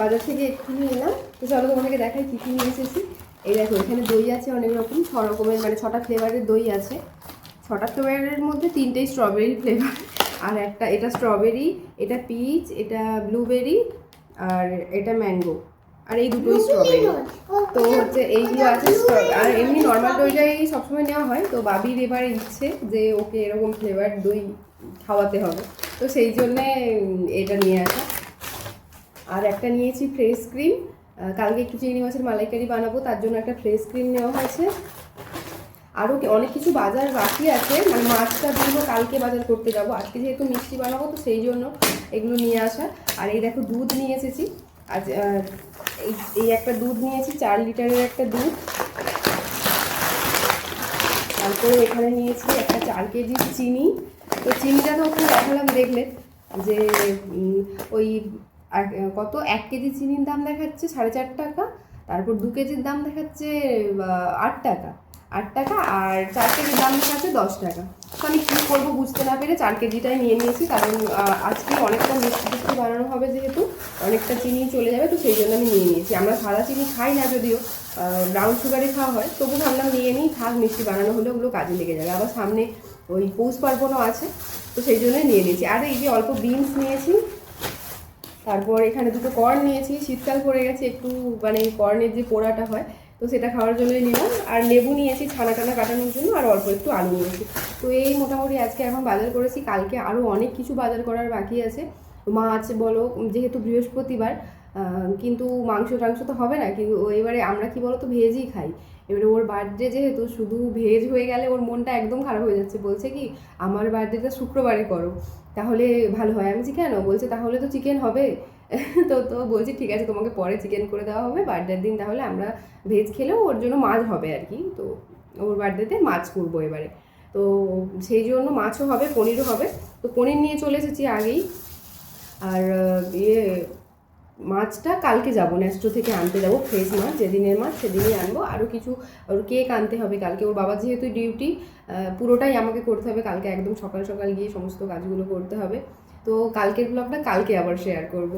বাজার থেকে এক্ষুনি এলাম। তো চলো তোমাদেরকে দেখাই কী কী নিয়ে এসেছি। এই দেখো, এখানে দই আছে অনেক রকম, 6 রকমের, মানে 6টা ফ্লেভারের দই আছে। 6টা ফ্লেভারের মধ্যে 3টেই স্ট্রবেরি ফ্লেভার, আর একটা এটা স্ট্রবেরি, এটা পিচ, এটা ব্লুবেরি, আর এটা ম্যাঙ্গো, আর এই দুটোই স্ট্রবেরি। তো হচ্ছে এইগুলো আছে। আর এমনি নর্মাল দইটাই সবসময় নেওয়া হয়, তো বাবির এবার ইচ্ছে যে ওকে এরকম ফ্লেভার দই খাওয়াতে হবে, তো সেই জন্যে এটা নিয়ে আসা। আর একটা নিয়েছি ফ্রেশ ক্রিম, কালকে একটু চিংড়ি মাছের মালাইকারি বানাবো, তার জন্য একটা ফ্রেশ ক্রিম নেওয়া হয়েছে। আরও অনেক কিছু বাজার বাকি আছে, মানে মাছটা জন্য কালকে বাজার করতে যাবো, আজকে যেহেতু মিষ্টি বানাবো তো সেই জন্য এগুলো নিয়ে আসা। আর এই দেখো দুধ নিয়ে এসেছি, আজ এই একটা দুধ নিয়েছি, 4 লিটারের একটা দুধ। তারপরে এখানে নিয়েছি একটা 4 কেজি চিনি। তো চিনিটা তো ওখানে দেখালাম, দেখলে যে ওই কত 1 কেজি চিনির দাম দেখাচ্ছে 4.5 টাকা, তারপর 2 কেজির দাম দেখাচ্ছে 8 টাকা, 8 টাকা, আর 4 কেজির দাম দেখাচ্ছে 10 টাকা। তো আমি কী করবো বুঝতে না পেরে 4 কেজিটাই নিয়ে নিয়েছি, কারণ আজকে অনেকটা মিষ্টি বানানো হবে, যেহেতু অনেকটা চিনি চলে যাবে, তো সেই জন্য আমি নিয়ে নিয়েছি। আমরা সাদা চিনি খাই না, যদিও ব্রাউন সুগারে খাওয়া হয়, তবু ভাবলাম নিয়ে নিই, থাক, মিষ্টি বানানো হলে ওগুলো কাজে লেগে যাবে। আবার সামনে ওই পৌষ পার্বণও আছে, তো সেই জন্যই নিয়ে নিয়েছি। আর এই যে অল্প বিনস নিয়েছি, তারপর এখানে দুটো কর্ন নিয়েছি, শীতকাল পড়ে গেছে, একটু মানে কর্নের যে পোড়াটা হয়, তো সেটা খাওয়ার জন্যই নিলাম। আর লেবু নিয়েছি ছানা টানা কাটানোর জন্য, আর অল্প একটু আলু নিয়েছি। তো এই মোটামুটি আজকে এখন বাজার করেছি। কালকে আরও অনেক কিছু বাজার করার বাকি আছে, মাছ বলো, যেহেতু বৃহস্পতিবার, কিন্তু মাংস টাংস তো হবে না, কিন্তু এবারে আমরা কি বলো তো ভেজই খাই। এবারে ওর বার্থডে যেহেতু, শুধু ভেজ হয়ে গেলে ওর মনটা একদম খারাপ হয়ে যাচ্ছে, বলছে কি আমার বার্থডেটা শুক্রবারে করো তাহলে ভালো হয়। আমি কেন, বলছে তাহলে তো চিকেন হবে। তো তো বলছি ঠিক আছে, তোমাকে পরে চিকেন করে দেওয়া হবে, বার্থডের দিন তাহলে আমরা ভেজ খেলেও ওর জন্য মাছ হবে আর কি। তো ওর বার্থডেতে মাছ করবো এবারে, তো সেই জন্য মাছও হবে, পনিরও হবে। তো পনির নিয়ে চলে এসেছি আগেই। আর মাছটা কালকে যাবো, ন্যাস্টো থেকে আনতে যাবো, ফ্রেশ মাছ, যেদিনের মাছ সেদিনই আনবো। আরও কিছু ওর কেক আনতে হবে কালকে, ওর বাবা যেহেতু ডিউটি, পুরোটাই আমাকে করতে হবে কালকে, একদম সকাল সকাল গিয়ে সমস্ত কাজগুলো করতে হবে। তো কালকের ব্লগটা কালকে আবার শেয়ার করব।